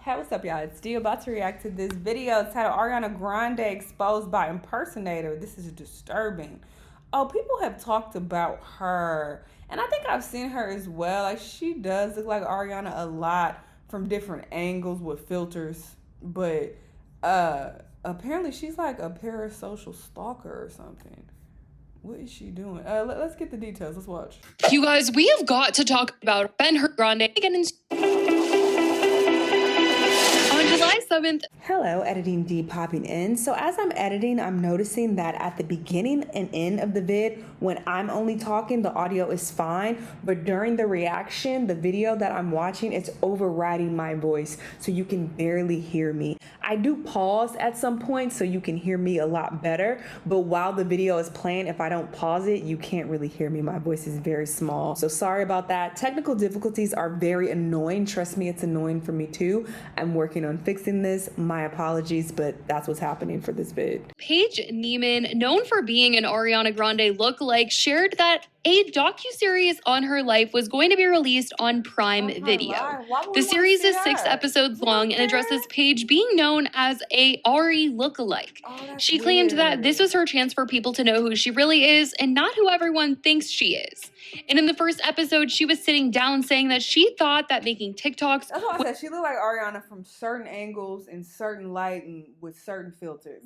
Hey, what's up, y'all? It's Dee about to react to this video titled Ariana Grande Exposed by Impersonator. This is disturbing. Oh, people have talked about her, and I think I've seen her as well. Like, she does look like Ariana a lot from different angles with filters, but apparently she's like a parasocial stalker or something. What is she doing? Let's get the details. Let's watch. You guys, we have got to talk about Grande again on July 7th. Hello, Editing D popping in. So as I'm editing, I'm noticing that at the beginning and end of the vid, when I'm only talking, the audio is fine. But during the reaction, the video that I'm watching, it's overriding my voice. So you can barely hear me. I do pause at some point so you can hear me a lot better. But while the video is playing, if I don't pause it, you can't really hear me. My voice is very small. So sorry about that. Technical difficulties are very annoying. Trust me, it's annoying for me too. I'm working on fixing this. My apologies, but that's what's happening for this vid. Paige Neiman, known for being an Ariana Grande lookalike, shared that a docuseries on her life was going to be released on Prime Video. The series is 6 episodes long and addresses Paige being known as a Ari lookalike. She claimed that this was her chance for people to know who she really is and not who everyone thinks she is. And in the first episode, she was sitting down saying that she thought that making TikToks... That's why I said she looked like Ariana from certain angles and certain light and with certain filters.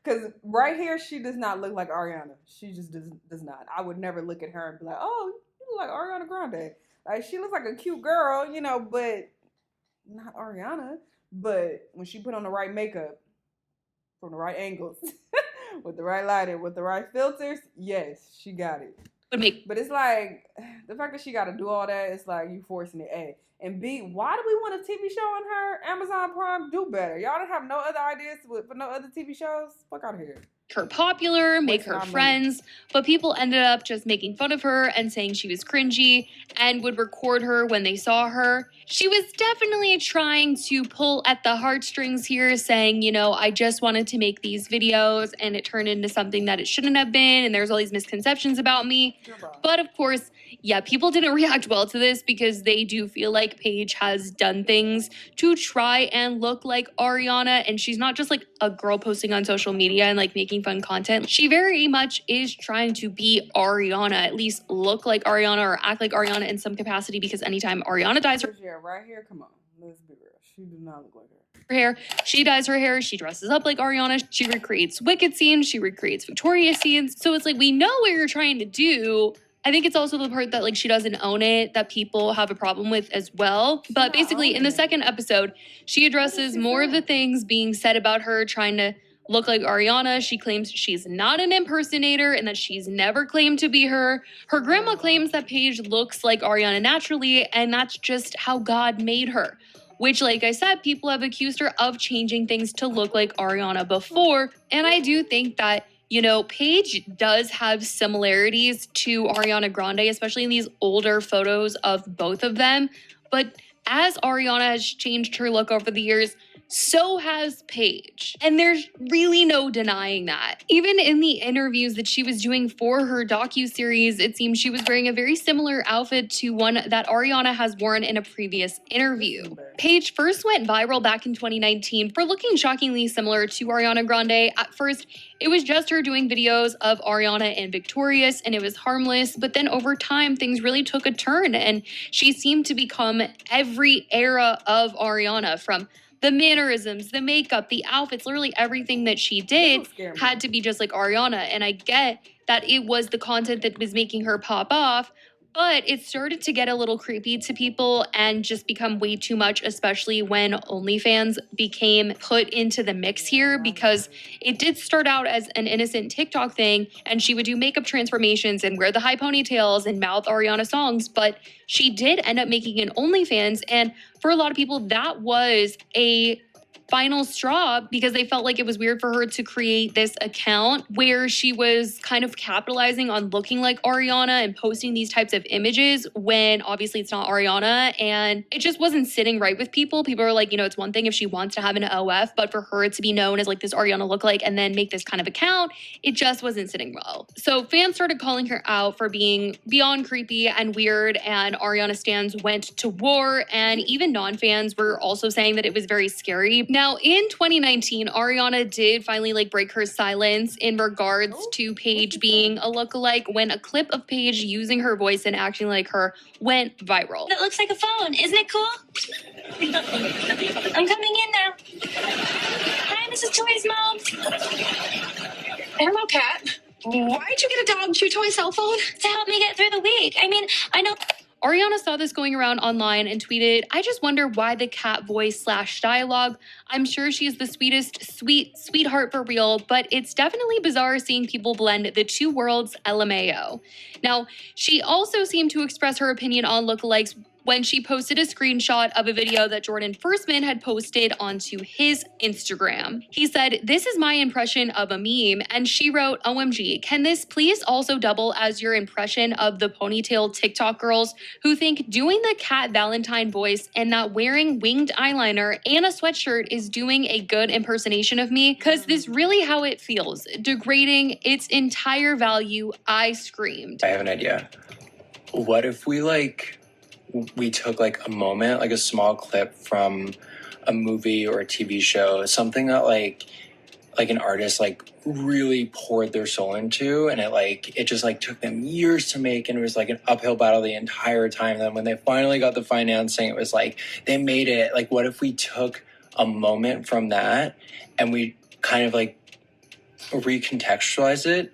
Because right here, she does not look like Ariana. She just does not. I would never look at her and be like, oh, you look like Ariana Grande. Like, she looks like a cute girl, you know, but not Ariana. But when she put on the right makeup, from the right angles, with the right lighting, with the right filters, yes, she got it. But it's like, the fact that she got to do all that, it's like you forcing it, A. And B, why do we want a TV show on her? Amazon Prime, do better. Y'all don't have no other ideas for no other TV shows? Fuck out of here. Her popular, make her friends, but people ended up just making fun of her and saying she was cringy and would record her when they saw her. She was definitely trying to pull at the heartstrings here, saying, you know, I just wanted to make these videos and it turned into something that it shouldn't have been, and there's all these misconceptions about me. But of course, yeah, people didn't react well to this because they do feel like Paige has done things to try and look like Ariana, and she's not just like a girl posting on social media and like making fun content. She very much is trying to be Ariana, at least look like Ariana or act like Ariana in some capacity, because anytime Ariana dyes her hair, right here, come on, let's be real. She does not look like her. Hair, she dyes her hair, she dresses up like Ariana, she recreates Wicked scenes, she recreates Victoria scenes. So it's like, we know what you're trying to do. I think it's also the part that like she doesn't own it that people have a problem with as well. But basically in the second episode, she addresses more of the things being said about her trying to look like Ariana. She claims she's not an impersonator and that she's never claimed to be her. Her grandma claims that Paige looks like Ariana naturally, and that's just how God made her. Which, like I said, people have accused her of changing things to look like Ariana before. And I do think that, you know, Paige does have similarities to Ariana Grande, especially in these older photos of both of them. But as Ariana has changed her look over the years, so has Paige. And there's really no denying that. Even in the interviews that she was doing for her docuseries, it seems she was wearing a very similar outfit to one that Ariana has worn in a previous interview. Paige first went viral back in 2019 for looking shockingly similar to Ariana Grande. At first, it was just her doing videos of Ariana and Victorious, and it was harmless. But then over time, things really took a turn, and she seemed to become every era of Ariana, from the mannerisms, the makeup, the outfits, literally everything that she did had to be just like Ariana. And I get that it was the content that was making her pop off, but it started to get a little creepy to people and just become way too much, especially when OnlyFans became put into the mix here, because it did start out as an innocent TikTok thing, and she would do makeup transformations and wear the high ponytails and mouth Ariana songs, but she did end up making an OnlyFans, and for a lot of people, that was a final straw because they felt like it was weird for her to create this account where she was kind of capitalizing on looking like Ariana and posting these types of images when obviously it's not Ariana, and it just wasn't sitting right with people. People are like, it's one thing if she wants to have an OF, but for her to be known as like this Ariana lookalike and then make this kind of account, it just wasn't sitting well. So fans started calling her out for being beyond creepy and weird, and Ariana stans went to war, and even non-fans were also saying that it was very scary. Now, in 2019, Ariana did finally like break her silence in regards to Paige being a lookalike when a clip of Paige using her voice and acting like her went viral. That looks like a phone. Isn't it cool? I'm coming in now. Hi, Mrs. Toy's mom. Hello, Cat. Why'd you get a dog chew toy cell phone? To help me get through the week. I mean, I know. Ariana saw this going around online and tweeted, "I just wonder why the cat voice / dialogue. I'm sure she is the sweetest, sweetheart for real, but it's definitely bizarre seeing people blend the two worlds, LMAO." Now, she also seemed to express her opinion on lookalikes when she posted a screenshot of a video that Jordan Firstman had posted onto his Instagram. He said, "This is my impression of a meme," and she wrote, "OMG, can this please also double as your impression of the ponytail TikTok girls who think doing the Cat Valentine voice and that wearing winged eyeliner and a sweatshirt is doing a good impersonation of me? Cause this really how it feels, degrading its entire value," I screamed. I have an idea. What if we took like a moment, like a small clip from a movie or a TV show, something that like an artist like really poured their soul into, and it just like took them years to make, and it was like an uphill battle the entire time. And then when they finally got the financing, it was like they made it. Like, what if we took a moment from that and we kind of like recontextualize it?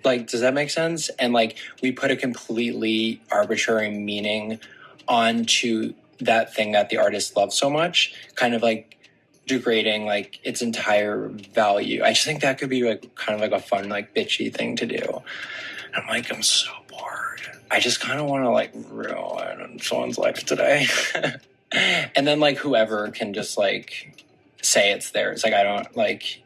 Like, does that make sense? And like we put a completely arbitrary meaning onto that thing that the artist loves so much, kind of like degrading like its entire value. I just think that could be like kind of like a fun, like bitchy thing to do. I'm like, I'm so bored. I just kind of want to like ruin someone's life today. And then like whoever can just like say it's theirs. Like I don't like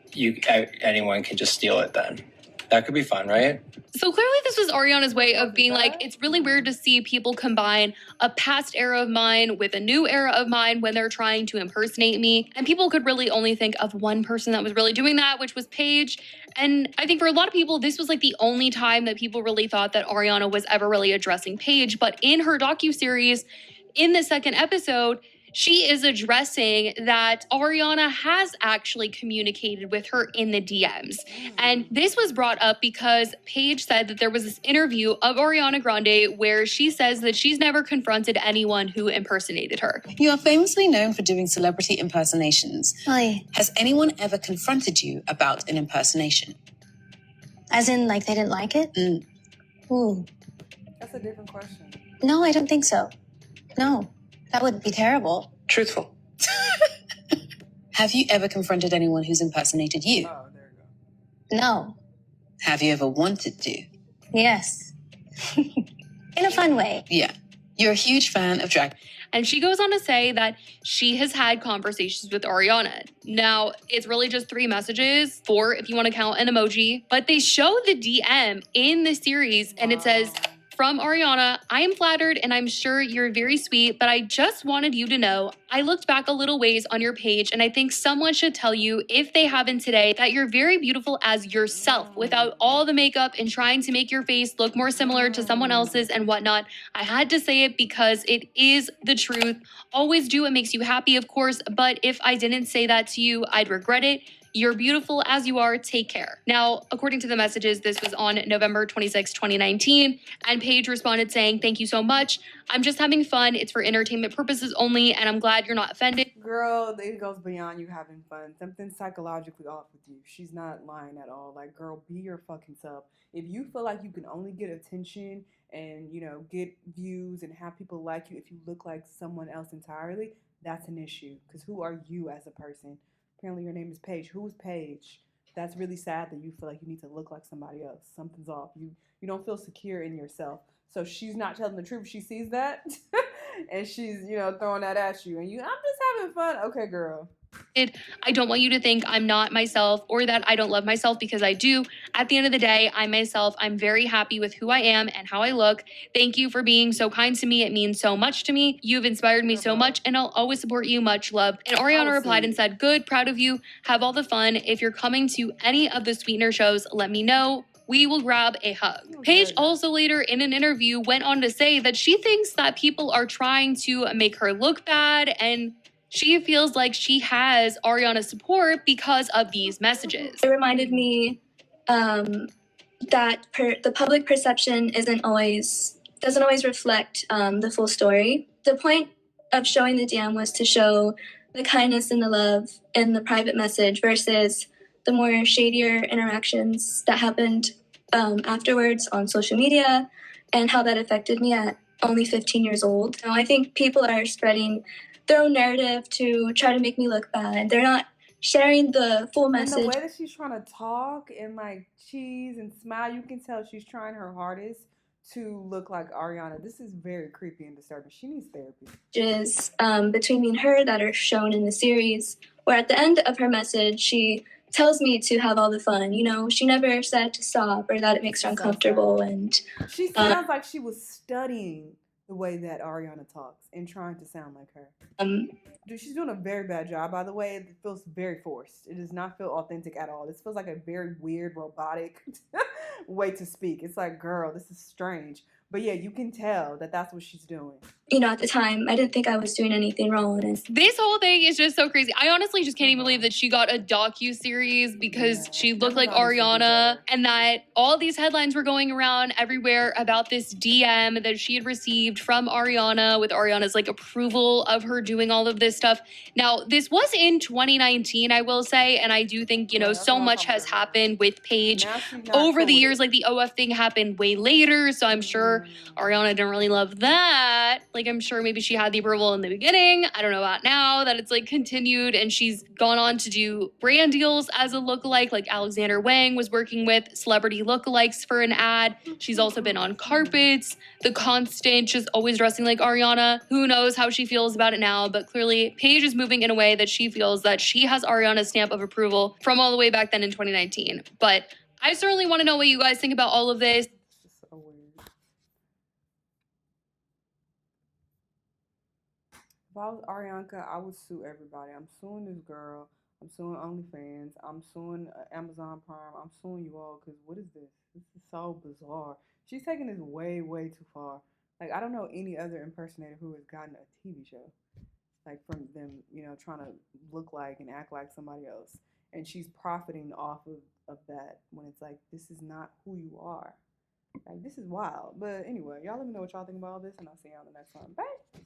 anyone can just steal it then. That could be fun, right? So clearly this was Ariana's way of being like, it's really weird to see people combine a past era of mine with a new era of mine when they're trying to impersonate me. And people could really only think of one person that was really doing that, which was Paige. And I think for a lot of people, this was like the only time that people really thought that Ariana was ever really addressing Paige. But in her docuseries, in the second episode, she is addressing that Ariana has actually communicated with her in the DMs. And this was brought up because Paige said that there was this interview of Ariana Grande where she says that she's never confronted anyone who impersonated her. You are famously known for doing celebrity impersonations. Why? Has anyone ever confronted you about an impersonation? As in, like, they didn't like it? Ooh. That's a different question. No, I don't think so. No. That would be terrible. Truthful. Have you ever confronted anyone who's impersonated you? Oh, there you go. No. Have you ever wanted to? Yes. In a fun way. Yeah. You're a huge fan of drag. And she goes on to say that she has had conversations with Ariana. Now, it's really just 3 messages, 4 if you want to count an emoji, but they show the DM in the series and it says, "From Ariana, I am flattered and I'm sure you're very sweet, but I just wanted you to know I looked back a little ways on your page and I think someone should tell you, if they haven't today, that you're very beautiful as yourself without all the makeup and trying to make your face look more similar to someone else's and whatnot. I had to say it because it is the truth. Always do what makes you happy, of course, but if I didn't say that to you, I'd regret it. You're beautiful as you are. Take care." Now, according to the messages, this was on November 26, 2019, and Paige responded saying, "Thank you so much. I'm just having fun. It's for entertainment purposes only, and I'm glad you're not offended." Girl, it goes beyond you having fun. Something's psychologically off with you. She's not lying at all. Like, girl, be your fucking self. If you feel like you can only get attention and, get views and have people like you if you look like someone else entirely, that's an issue. Because who are you as a person? Apparently your name is Paige. Who is Paige? That's really sad that you feel like you need to look like somebody else. Something's off. You don't feel secure in yourself. So she's not telling the truth. She sees that and she's, throwing that at you. And I'm just having fun. Okay, girl. I don't want you to think I'm not myself or that I don't love myself, because I do. At the end of the day, I'm myself. I'm very happy with who I am and how I look. Thank you for being so kind to me. It means so much to me. You've inspired me so much, and I'll always support you. Much love." And Ariana replied and said, "Good, proud of you. Have all the fun. If you're coming to any of the Sweetener shows, let me know. We will grab a hug." Paige also later in an interview went on to say that she thinks that people are trying to make her look bad, and she feels like she has Ariana's support because of these messages. It reminded me that the public perception doesn't always reflect the full story. The point of showing the DM was to show the kindness and the love in the private message versus the more shadier interactions that happened afterwards on social media, and how that affected me at only 15 years old. Now, I think people are spreading their own narrative to try to make me look bad. They're not sharing the full message. And the way that she's trying to talk and like cheese and smile, you can tell she's trying her hardest to look like Ariana. This is very creepy and disturbing. She needs therapy. Is between me and her that are shown in the series, where at the end of her message, she tells me to have all the fun. You know, she never said to stop or that it makes her uncomfortable. And she sounds like she was studying the way that Ariana talks and trying to sound like her. Dude, she's doing a very bad job, by the way. It feels very forced. It does not feel authentic at all. This feels like a very weird, robotic way to speak. It's like, girl, this is strange. But yeah, you can tell that that's what she's doing. You know, at the time, I didn't think I was doing anything wrong. And this whole thing is just so crazy. I honestly just can't even believe that she got a docu-series because she looked like Ariana, and that all these headlines were going around everywhere about this DM that she had received from Ariana with Ariana's like approval of her doing all of this stuff. Now, this was in 2019, I will say, and I do think, you know, so much has happened with Paige over the years. Like the OF thing happened way later, so I'm sure Ariana didn't really love that. Like, I'm sure maybe she had the approval in the beginning. I don't know about now that it's like continued, and she's gone on to do brand deals as a lookalike. Like Alexander Wang was working with celebrity lookalikes for an ad. She's also been on carpets. The Constant, just always dressing like Ariana. Who knows how she feels about it now, but clearly Paige is moving in a way that she feels that she has Ariana's stamp of approval from all the way back then in 2019. But I certainly want to know what you guys think about all of this. If I was Ariana, I would sue everybody. I'm suing this girl. I'm suing OnlyFans. I'm suing Amazon Prime. I'm suing you all because what is this? This is so bizarre. She's taking this way, way too far. Like, I don't know any other impersonator who has gotten a TV show. Like, from them, you know, trying to look like and act like somebody else. And she's profiting off of that when it's like, this is not who you are. Like, this is wild. But anyway, y'all let me know what y'all think about all this, and I'll see y'all in the next one. Bye.